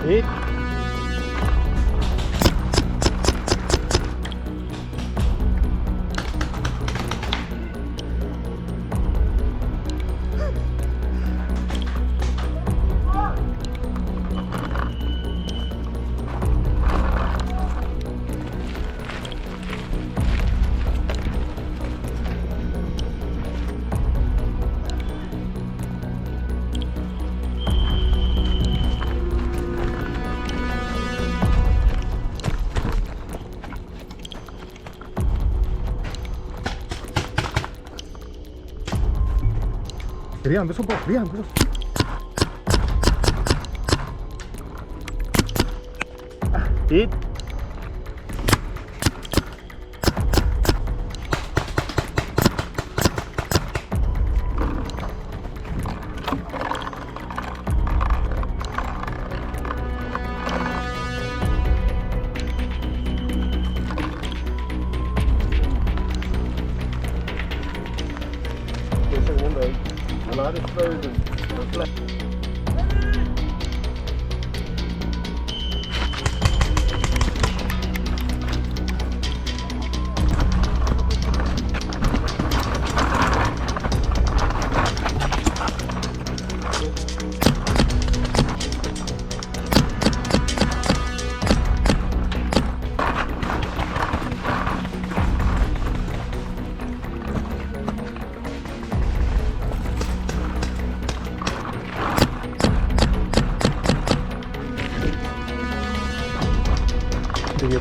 İyi. Rian, besok kok. Rian, besok. Eat.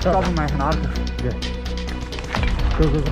Cover my hand. Yeah. Go, go, go.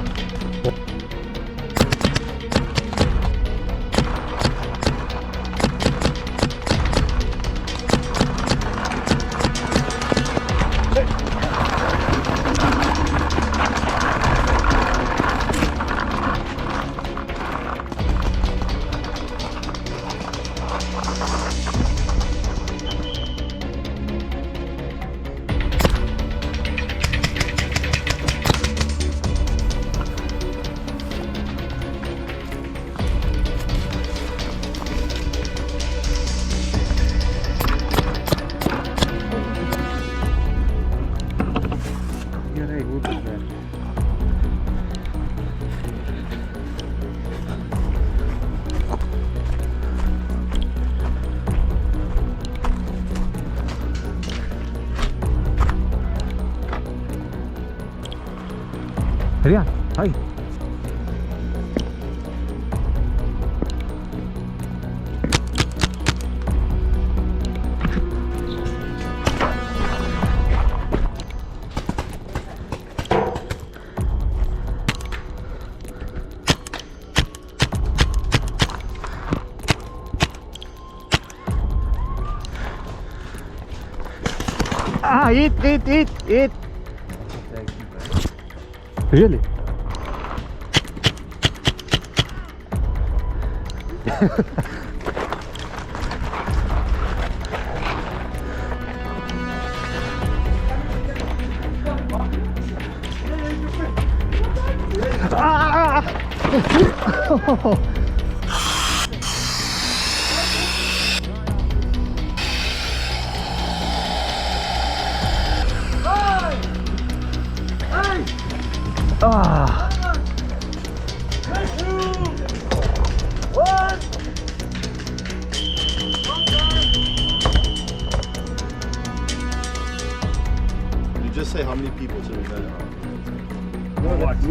Rian, hi. Eat. Really? Ah. You just say how many people to the event. No, that's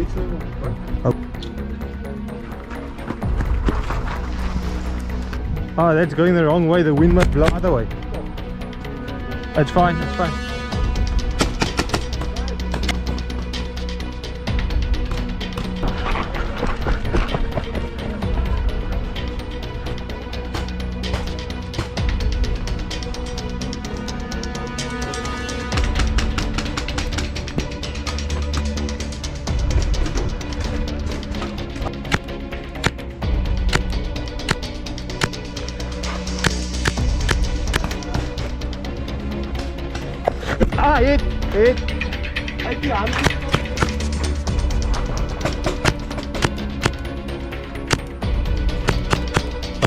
oh, that's going the wrong way. The wind must blow other way. It's fine, it's fine. Ah, hit.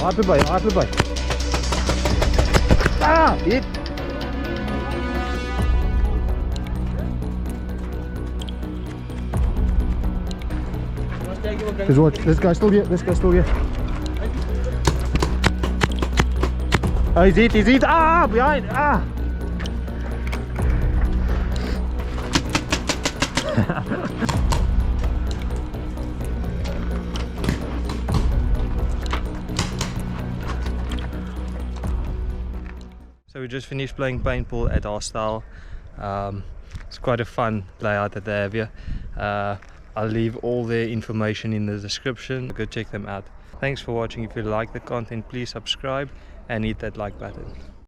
Hard erbij. Ah, hit. Just watch. This guy's still here. Oh, he's hit. Ah, behind. Ah. So we just finished playing paintball at Hostel. It's quite a fun layout at the area. I'll leave all the information in the description. Go check them out. Thanks for watching. If you like the content, please subscribe and hit that like button.